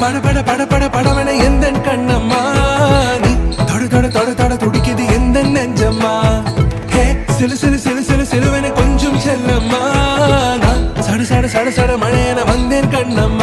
பட பட பட பட படவன எந்த கண்ணம்மா நீ தொட தொட தொட தொட துடிக்குது எந்த நெஞ்சம்மா ஹே சிலு சிலு சிலு சிலு சிலுவன கொஞ்சம் செல்லம்மா நான் சட சட சட சட மழையன வந்தேன் கண்ணம்மா